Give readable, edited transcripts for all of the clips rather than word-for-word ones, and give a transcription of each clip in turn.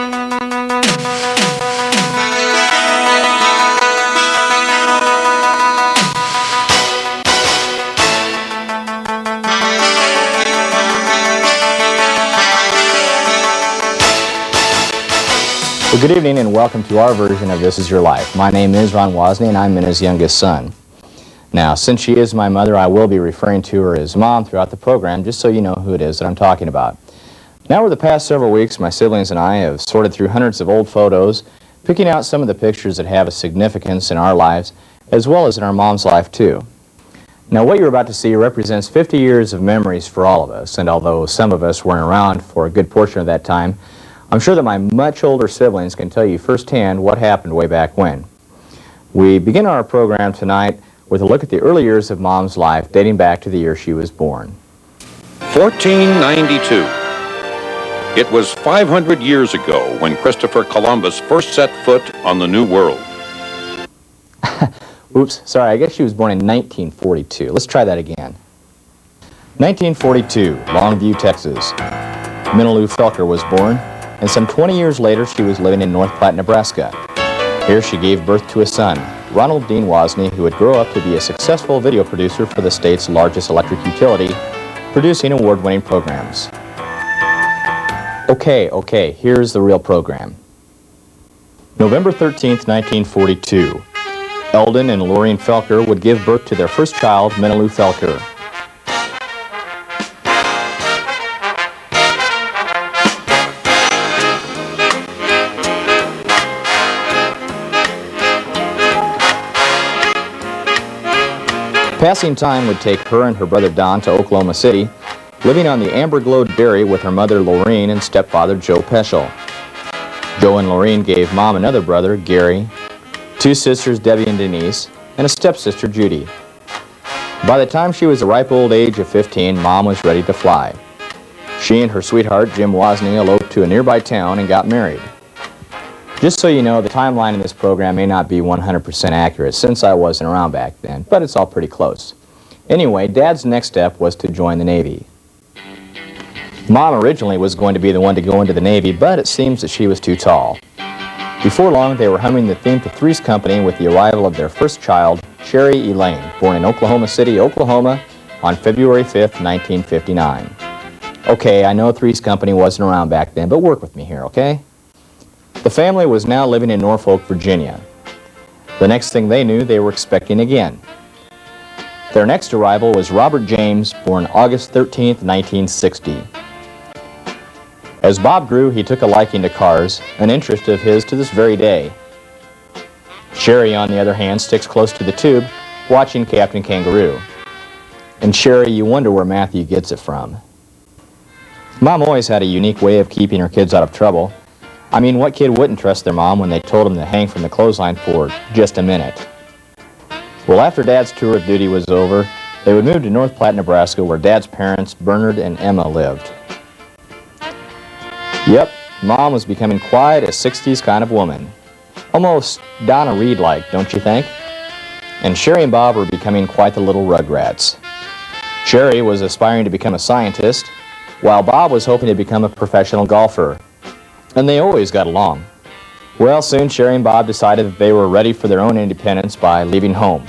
Well, good evening and welcome to our version of This Is Your Life. My name is Ron Wozni and I'm Minna's youngest son. Now, since she is my mother, I will be referring to her as Mom throughout the program, just so you know who it is that I'm talking about. Now, over the past several weeks, my siblings and I have sorted through hundreds of old photos, picking out some of the pictures that have a significance in our lives, as well as in our mom's life, too. Now, what you're about to see represents 50 years of memories for all of us, and although some of us weren't around for a good portion of that time, I'm sure that my much older siblings can tell you firsthand what happened way back when. We begin our program tonight with a look at the early years of Mom's life, dating back to the year she was born. 1492. It was 500 years ago when Christopher Columbus first set foot on the New World. Oops, sorry, I guess she was born in 1942. Let's try that again. 1942, Longview, Texas. Minna Felker was born, and some 20 years later she was living in North Platte, Nebraska. Here she gave birth to a son, Ronald Dean Wozni, who would grow up to be a successful video producer for the state's largest electric utility, producing award-winning programs. Okay, here's the real program. November 13th, 1942. Eldon and Lorraine Felker would give birth to their first child, Minna Felker. Passing time would take her and her brother Don to Oklahoma City, living on the Amber Glow Dairy with her mother Lorraine and stepfather Joe Peschel. Joe and Lorraine gave Mom another brother, Gary, two sisters, Debbie and Denise, and a stepsister, Judy. By the time she was the ripe old age of 15, Mom was ready to fly. She and her sweetheart, Jim Wozni, eloped to a nearby town and got married. Just so you know, the timeline in this program may not be 100% accurate since I wasn't around back then, but it's all pretty close. Anyway, Dad's next step was to join the Navy. Mom originally was going to be the one to go into the Navy, but it seems that she was too tall. Before long, they were humming the theme to Three's Company with the arrival of their first child, Sherry Elaine, born in Oklahoma City, Oklahoma, on February 5th, 1959. Okay, I know Three's Company wasn't around back then, but work with me here, okay? The family was now living in Norfolk, Virginia. The next thing they knew, they were expecting again. Their next arrival was Robert James, born August 13th, 1960. As Bob grew, he took a liking to cars, an interest of his to this very day. Sherry, on the other hand, sticks close to the tube, watching Captain Kangaroo. And Sherry, you wonder where Matthew gets it from. Mom always had a unique way of keeping her kids out of trouble. I mean, what kid wouldn't trust their mom when they told them to hang from the clothesline for just a minute? Well, after Dad's tour of duty was over, they would move to North Platte, Nebraska, where Dad's parents, Bernard and Emma, lived. Yep, Mom was becoming quite a 60s kind of woman. Almost Donna Reed-like, don't you think? And Sherry and Bob were becoming quite the little rugrats. Sherry was aspiring to become a scientist, while Bob was hoping to become a professional golfer. And they always got along. Well, soon Sherry and Bob decided that they were ready for their own independence by leaving home,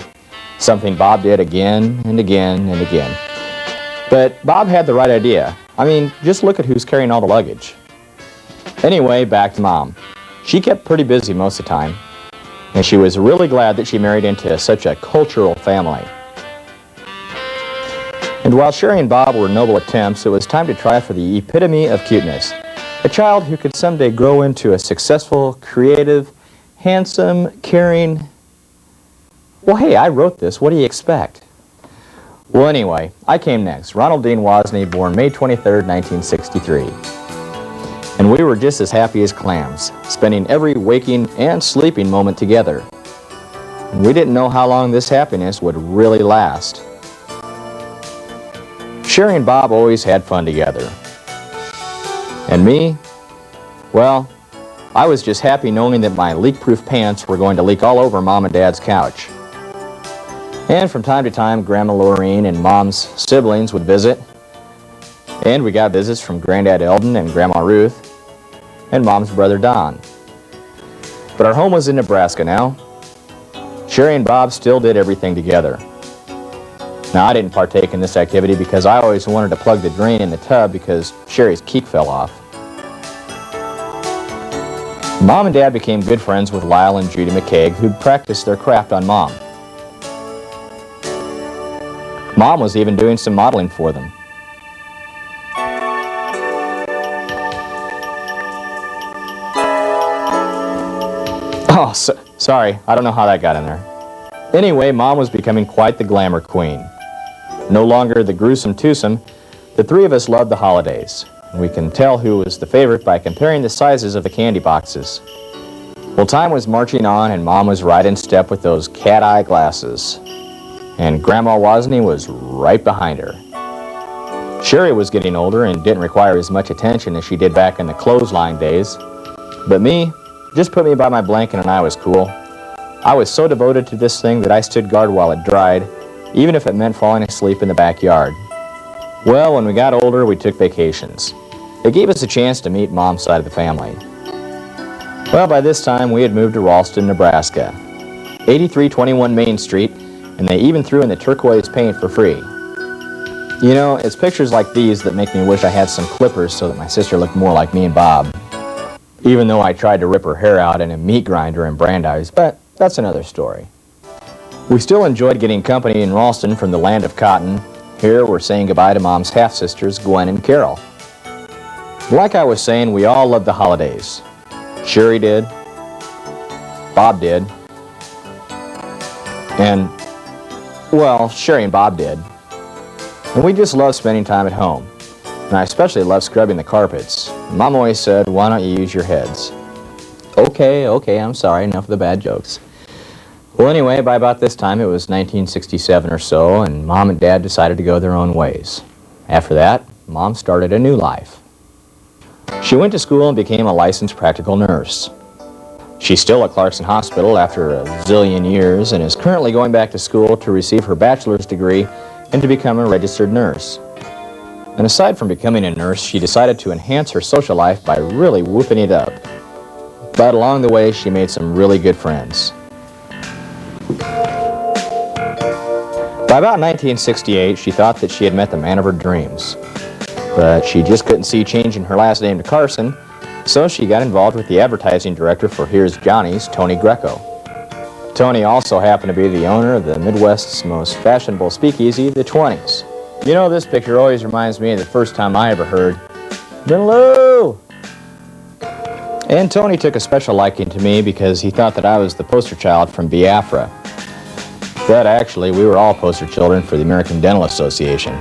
something Bob did again and again and again. But Bob had the right idea. I mean, just look at who's carrying all the luggage. Anyway, back to Mom. She kept pretty busy most of the time, and she was really glad that she married into such a cultural family. And while Sherry and Bob were noble attempts, it was time to try for the epitome of cuteness. A child who could someday grow into a successful, creative, handsome, caring... Well, hey, I wrote this. What do you expect? Well, anyway, I came next. Ronald Dean Wozni, born May 23rd, 1963. And we were just as happy as clams, spending every waking and sleeping moment together. And we didn't know how long this happiness would really last. Sherry and Bob always had fun together. And me? Well, I was just happy knowing that my leak-proof pants were going to leak all over Mom and Dad's couch. And from time to time, Grandma Lorraine and Mom's siblings would visit. And we got visits from Granddad Eldon and Grandma Ruth. and Mom's brother Don. But our home was in Nebraska now. Sherry and Bob still did everything together. Now, I didn't partake in this activity because I always wanted to plug the drain in the tub because Sherry's key fell off. Mom and Dad became good friends with Lyle and Judy McCaig, who'd practiced their craft on Mom. Mom was even doing some modeling for them. Oh, sorry, I don't know how that got in there. Anyway, Mom was becoming quite the glamour queen. No longer the gruesome twosome, the three of us loved the holidays. We can tell who was the favorite by comparing the sizes of the candy boxes. Well, time was marching on and Mom was right in step with those cat-eye glasses. And Grandma Wozni was right behind her. Sherry was getting older and didn't require as much attention as she did back in the clothesline days. But me, just put me by my blanket and I was cool. I was so devoted to this thing that I stood guard while it dried, even if it meant falling asleep in the backyard. Well, when we got older, we took vacations. It gave us a chance to meet Mom's side of the family. Well, by this time, we had moved to Ralston, Nebraska. 8321 Main Street, and they even threw in the turquoise paint for free. You know, it's pictures like these that make me wish I had some clippers so that my sister looked more like me and Bob. Even though I tried to rip her hair out in a meat grinder in Brandeis, but that's another story. We still enjoyed getting company in Ralston from the land of cotton. Here we're saying goodbye to Mom's half-sisters, Gwen and Carol. Like I was saying, we all loved the holidays. Sherry did. Bob did. And, well, Sherry and Bob did. And we just loved spending time at home. And I especially loved scrubbing the carpets. Mom always said, why don't you use your heads? Okay, I'm sorry, enough of the bad jokes. Well, anyway, by about this time, it was 1967 or so, and Mom and Dad decided to go their own ways. After that, Mom started a new life. She went to school and became a licensed practical nurse. She's still at Clarkson Hospital after a zillion years and is currently going back to school to receive her bachelor's degree and to become a registered nurse. And aside from becoming a nurse, she decided to enhance her social life by really whooping it up. But along the way, she made some really good friends. By about 1968, she thought that she had met the man of her dreams. But she just couldn't see changing her last name to Carson, so she got involved with the advertising director for Here's Johnny's, Tony Greco. Tony also happened to be the owner of the Midwest's most fashionable speakeasy, the 20s. You know, this picture always reminds me of the first time I ever heard, "Benaloo!" And Tony took a special liking to me because he thought that I was the poster child from Biafra. But actually, we were all poster children for the American Dental Association.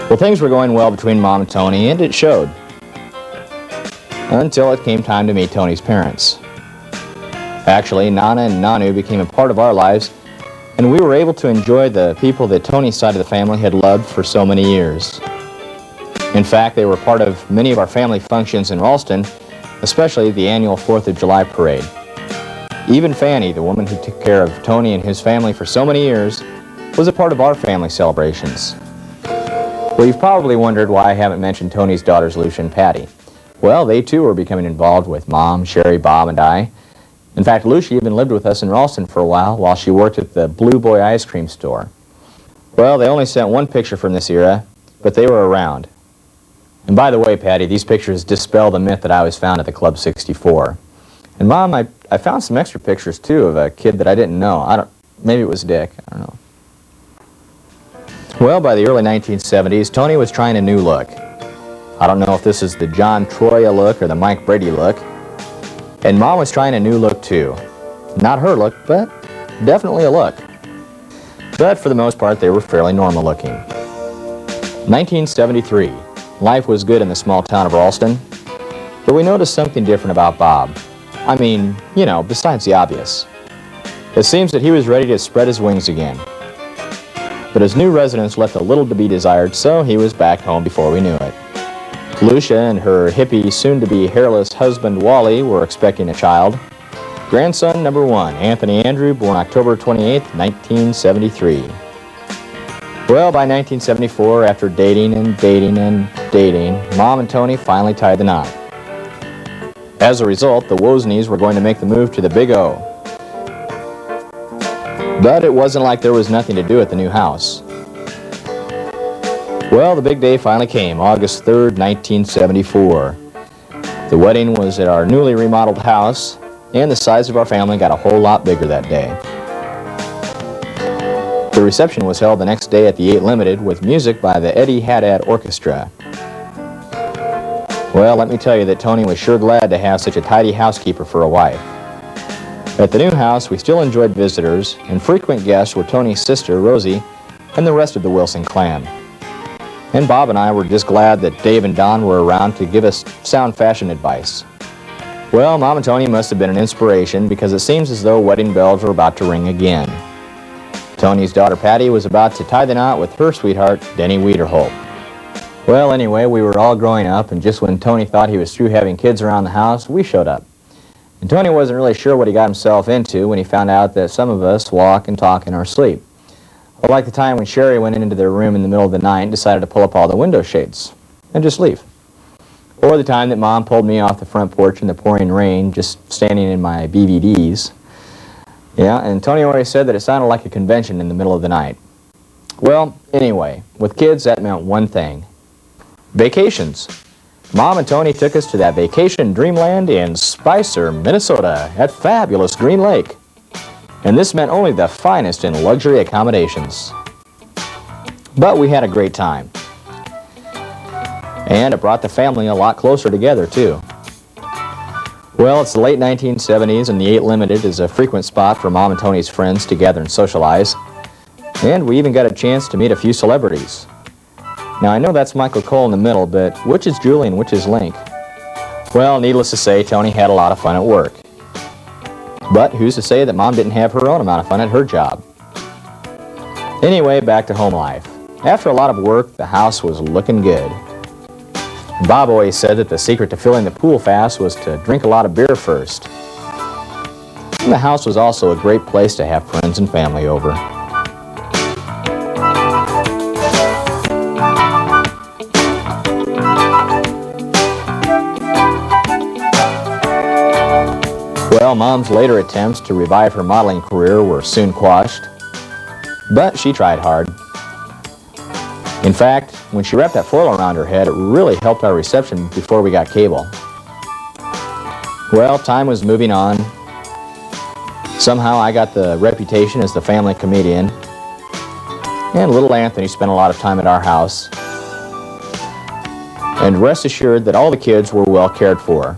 Well, things were going well between Mom and Tony, and it showed. Until it came time to meet Tony's parents. Actually, Nana and Nanu became a part of our lives, and we were able to enjoy the people that Tony's side of the family had loved for so many years. In fact, they were part of many of our family functions in Ralston, especially the annual 4th of July parade. Even Fanny, the woman who took care of Tony and his family for so many years, was a part of our family celebrations. Well, you've probably wondered why I haven't mentioned Tony's daughters, Lucia and Patty. Well, they too were becoming involved with Mom, Sherry, Bob, and I. In fact, Lucia even lived with us in Ralston for a while she worked at the Blue Boy ice cream store. Well, they only sent one picture from this era, but they were around. And by the way, Patty, these pictures dispel the myth that I was found at the Club 64. And Mom, I found some extra pictures too of a kid that I didn't know. Maybe it was Dick, I don't know. Well, by the early 1970s, Tony was trying a new look. I don't know if this is the John Troya look or the Mike Brady look. And Mom was trying a new look too. Not her look, but definitely a look. But for the most part, they were fairly normal looking. 1973. Life was good in the small town of Ralston. But we noticed something different about Bob. I mean, you know, besides the obvious. It seems that he was ready to spread his wings again. But his new residence left a little to be desired, so he was back home before we knew it. Lucia and her hippie, soon-to-be hairless husband, Wally, were expecting a child. Grandson number 1, Anthony Andrew, born October 28, 1973. Well, by 1974, after dating and dating and dating, Mom and Tony finally tied the knot. As a result, the Woznies were going to make the move to the Big O. But it wasn't like there was nothing to do at the new house. Well, the big day finally came, August 3rd, 1974. The wedding was at our newly remodeled house, and the size of our family got a whole lot bigger that day. The reception was held the next day at the 8 Limited with music by the Eddie Haddad Orchestra. Well, let me tell you that Tony was sure glad to have such a tidy housekeeper for a wife. At the new house, we still enjoyed visitors, and frequent guests were Tony's sister, Rosie, and the rest of the Wilson clan. And Bob and I were just glad that Dave and Don were around to give us sound fashion advice. Well, Mom and Tony must have been an inspiration because it seems as though wedding bells were about to ring again. Tony's daughter Patty was about to tie the knot with her sweetheart, Denny Wiederholt. Well, anyway, we were all growing up, and just when Tony thought he was through having kids around the house, we showed up. And Tony wasn't really sure what he got himself into when he found out that some of us walk and talk in our sleep. Well, like the time when Sherry went into their room in the middle of the night and decided to pull up all the window shades and just leave. Or the time that Mom pulled me off the front porch in the pouring rain, just standing in my BVDs. Yeah, and Tony always said that it sounded like a convention in the middle of the night. Well, anyway, with kids that meant one thing. Vacations. Mom and Tony took us to that vacation dreamland in Spicer, Minnesota at fabulous Green Lake. And this meant only the finest in luxury accommodations. But we had a great time. And it brought the family a lot closer together, too. Well, it's the late 1970s, and the 8 Limited is a frequent spot for Mom and Tony's friends to gather and socialize. And we even got a chance to meet a few celebrities. Now, I know that's Michael Cole in the middle, but which is Julie and which is Link? Well, needless to say, Tony had a lot of fun at work. But who's to say that Mom didn't have her own amount of fun at her job? Anyway, back to home life. After a lot of work, the house was looking good. Bob always said that the secret to filling the pool fast was to drink a lot of beer first. And the house was also a great place to have friends and family over. Well, Mom's later attempts to revive her modeling career were soon quashed, but she tried hard. In fact, when she wrapped that foil around her head, it really helped our reception before we got cable. Well, time was moving on. Somehow I got the reputation as the family comedian, and little Anthony spent a lot of time at our house. And rest assured that all the kids were well cared for.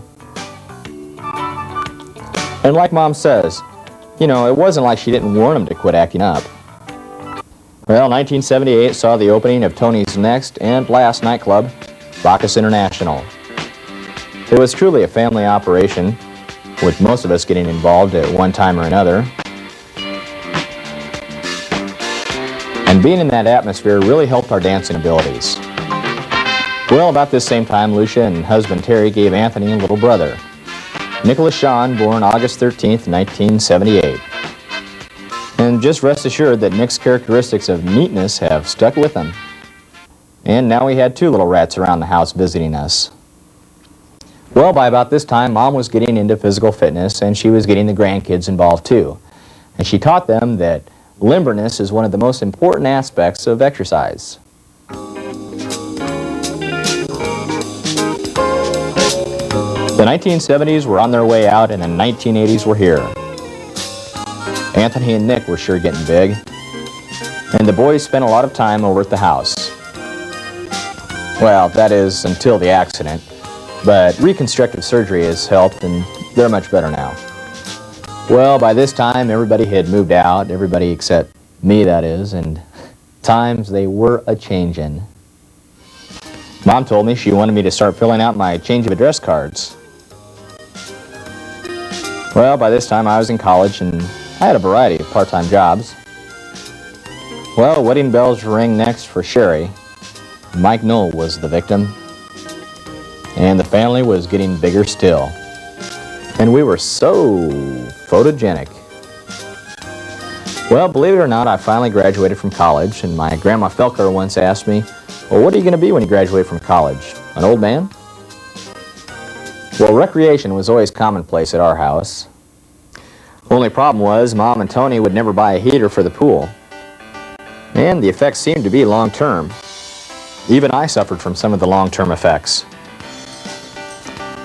And like Mom says, you know, it wasn't like she didn't warn them to quit acting up. Well, 1978 saw the opening of Tony's next and last nightclub, Bacchus International. It was truly a family operation, with most of us getting involved at one time or another. And being in that atmosphere really helped our dancing abilities. Well, about this same time, Lucia and husband Terry gave Anthony a little brother, Nicholas Sean, born August 13th, 1978. And just rest assured that Nick's characteristics of neatness have stuck with him. And now we had 2 little rats around the house visiting us. Well, by about this time, Mom was getting into physical fitness, and she was getting the grandkids involved too. And she taught them that limberness is one of the most important aspects of exercise. The 1970s were on their way out, and the 1980s were here. Anthony and Nick were sure getting big, and the boys spent a lot of time over at the house. Well, that is until the accident, but reconstructive surgery has helped, and they're much better now. Well, by this time, everybody had moved out, everybody except me, that is, and times they were a-changin'. Mom told me she wanted me to start filling out my change of address cards. Well, by this time I was in college and I had a variety of part-time jobs. Well, wedding bells rang next for Sherry. Mike Knoll was the victim. And the family was getting bigger still. And we were so photogenic. Well, believe it or not, I finally graduated from college, and my grandma Felker once asked me, well, what are you going to be when you graduate from college? An old man? Well, recreation was always commonplace at our house. Only problem was Mom and Tony would never buy a heater for the pool. And the effects seemed to be long-term. Even I suffered from some of the long-term effects.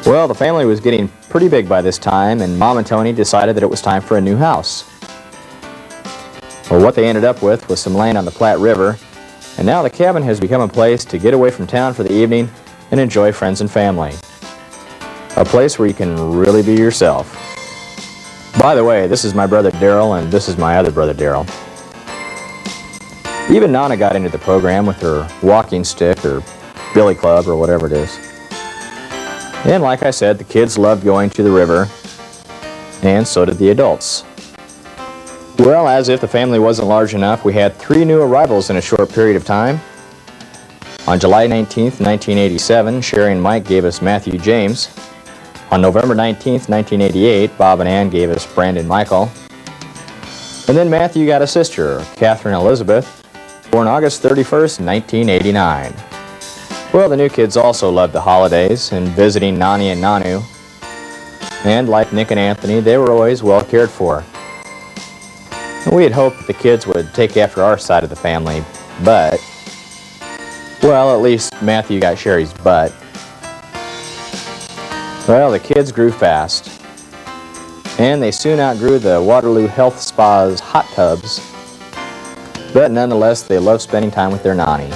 Well, the family was getting pretty big by this time, and Mom and Tony decided that it was time for a new house. Well, what they ended up with was some land on the Platte River, and now the cabin has become a place to get away from town for the evening and enjoy friends and family. A place where you can really be yourself. By the way, this is my brother Daryl, and this is my other brother Daryl. Even Nana got into the program with her walking stick or billy club or whatever it is. And like I said, the kids loved going to the river, and so did the adults. Well, as if the family wasn't large enough, we had 3 new arrivals in a short period of time. On July 19th, 1987, Sherry and Mike gave us Matthew James. On November 19th, 1988, Bob and Ann gave us Brandon Michael. And then Matthew got a sister, Catherine Elizabeth, born August 31st, 1989. Well, the new kids also loved the holidays and visiting Nani and Nanu. And like Nick and Anthony, they were always well cared for. We had hoped that the kids would take after our side of the family, but, well, at least Matthew got Sherry's butt. Well, the kids grew fast, and they soon outgrew the Waterloo Health Spa's hot tubs, but nonetheless, they loved spending time with their Nani.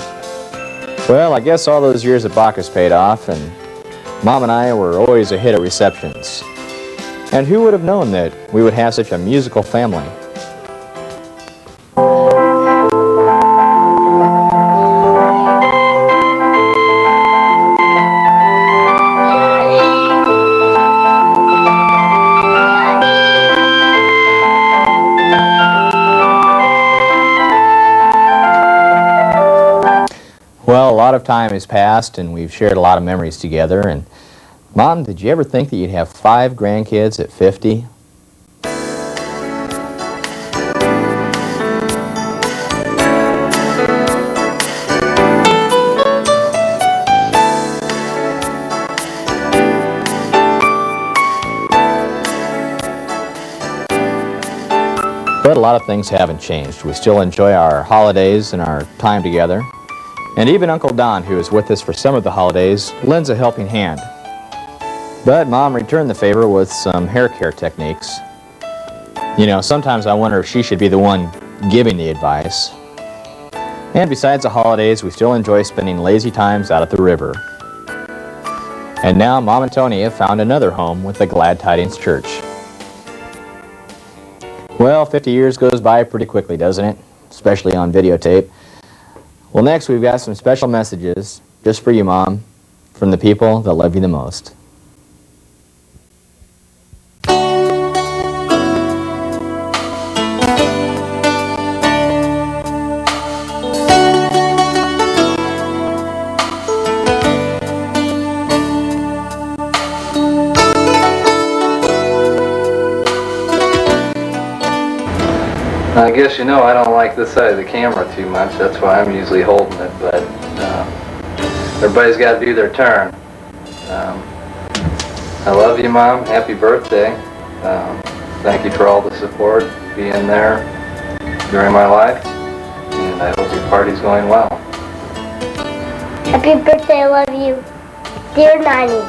Well, I guess all those years at Bacchus paid off, and Mom and I were always a hit at receptions. And who would have known that we would have such a musical family? Well, a lot of time has passed, and we've shared a lot of memories together. And Mom, did you ever think that you'd have 5 grandkids at 50? But a lot of things haven't changed. We still enjoy our holidays and our time together. And even Uncle Don, who is with us for some of the holidays, lends a helping hand. But Mom returned the favor with some hair care techniques. You know, sometimes I wonder if she should be the one giving the advice. And besides the holidays, we still enjoy spending lazy times out at the river. And now Mom and Tony have found another home with the Glad Tidings Church. Well, 50 years goes by pretty quickly, doesn't it? Especially on videotape. Well, next we've got some special messages, just for you, Mom, from the people that love you the most. I guess you know I don't like this side of the camera too much. That's why I'm usually holding it, but everybody's got to do their turn. I love you, Mom. Happy birthday. Thank you for all the support, being there during my life, and I hope your party's going well. Happy birthday, I love you. Dear Nani.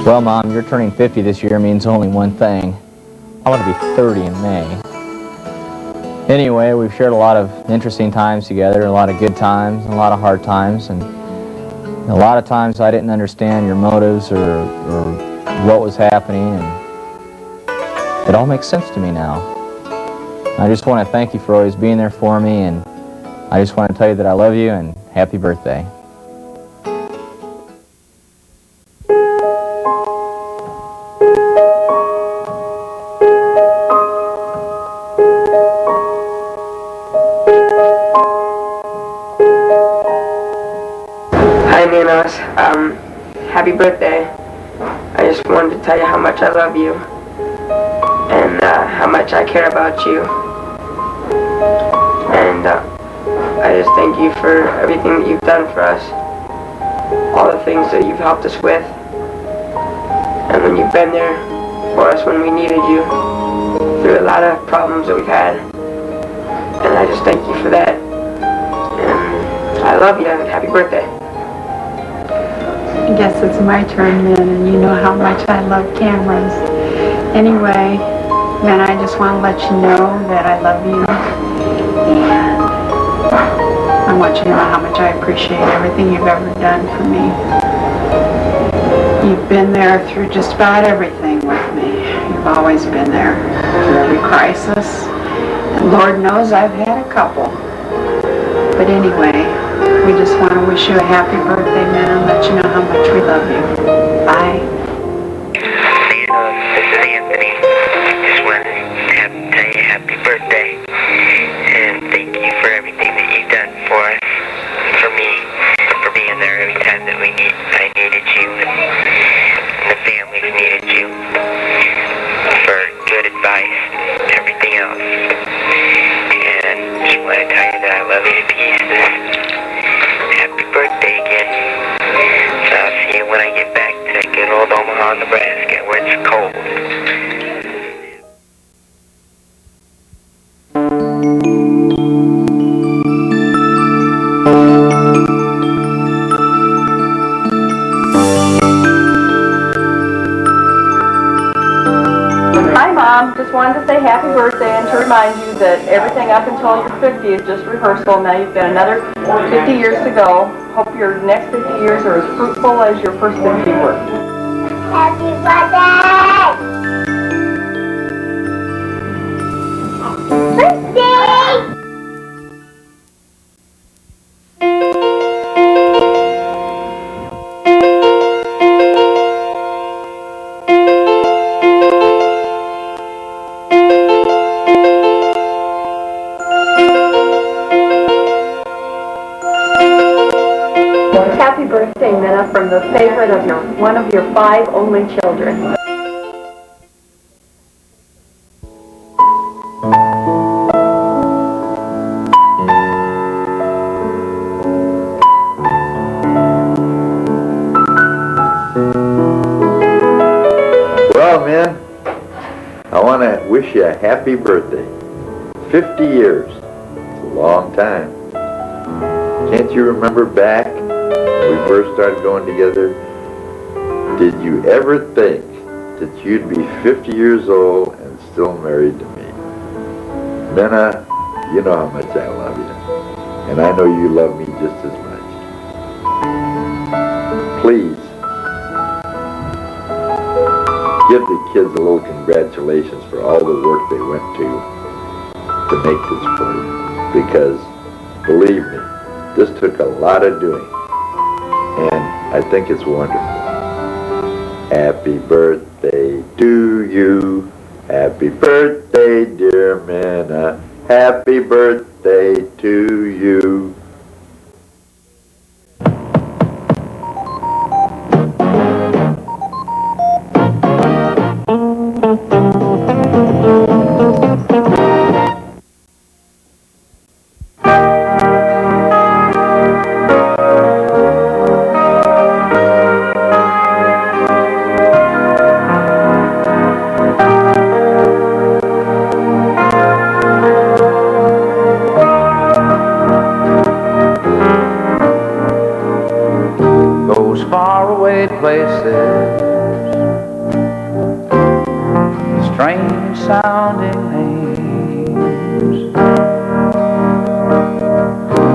Well, Mom, you're turning 50 this year means only one thing. I want to be 30 in May. Anyway, we've shared a lot of interesting times together, a lot of good times, and a lot of hard times, and a lot of times I didn't understand your motives or what was happening, and it all makes sense to me now. I just want to thank you for always being there for me, and I just want to tell you that I love you and happy birthday. Hi, Minna. happy birthday. I just wanted to tell you how much I love you and how much I care about you. And I just thank you for everything that you've done for us, all the things that you've helped us with, and when you've been there for us when we needed you through a lot of problems that we've had. And I just thank you for that. And I love you, and happy birthday. I guess it's my turn then, and you know how much I love cameras. Anyway, then I just want to let you know that I love you, and I want you to know how much I appreciate everything you've ever done for me. You've been there through just about everything with me. You've always been there through every crisis, and Lord knows I've had a couple. But anyway, we just want to wish you a happy birthday, man, and let you know how much we love you. Bye. Minna, this is Anthony. Just wanted to tell you happy birthday. And thank you for everything that you've done for us, for me, for being there every time that I needed you, and the families needed you, for good advice, and everything else. And just want to tell you that I love you to pieces. Happy birthday again. So I'll see you when I get back to good old Omaha, Nebraska, where it's cold. Hi, Mom. Just wanted to say happy birthday and to remind you that everything up until you're 50 is just rehearsal. Now you've got another 50 years to go. Hope your next 50 years are as fruitful as your first 50 were. Happy birthday! Birthday! Happy birthday, Minna, from the favorite of one of your 5 only children. Well, man, I want to wish you a happy birthday. 50 years. It's a long time. Can't you remember back when we first started going together? Did you ever think that you'd be 50 years old and still married to me? Minna, you know how much I love you. And I know you love me just as much. Please, give the kids a little congratulations for all the work they went to make this for you. Because, believe me, this took a lot of doing. And I think it's wonderful. Happy birthday to you. Happy birthday, dear Minna. Happy birthday to you. Faraway places, strange sounding names,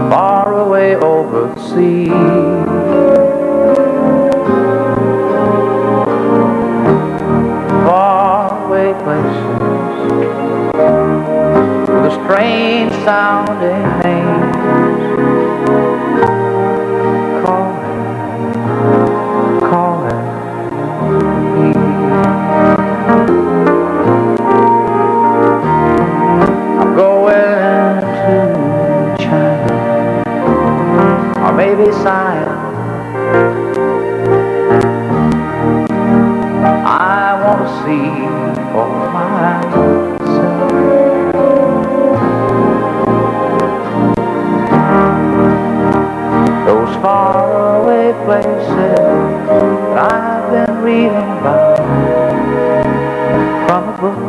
far away over the sea. Faraway places with strange sounding names. Maybe book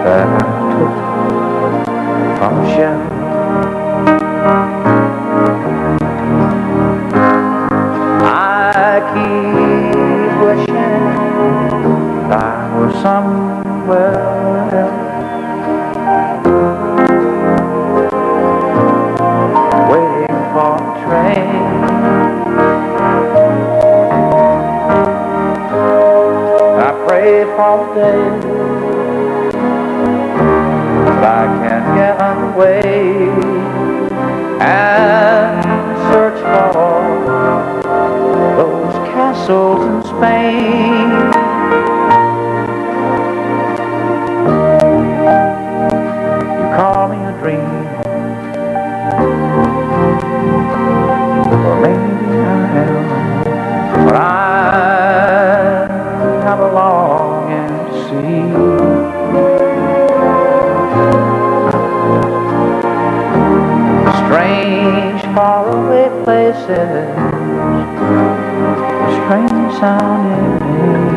that I took from a shelf. I keep wishing I were somewhere else, waiting for a train. I pray for the day that I can get underway and search for those castles in Spain. You call me a dream, or maybe I am, but I have a longing to see strange faraway places, strange sounding names.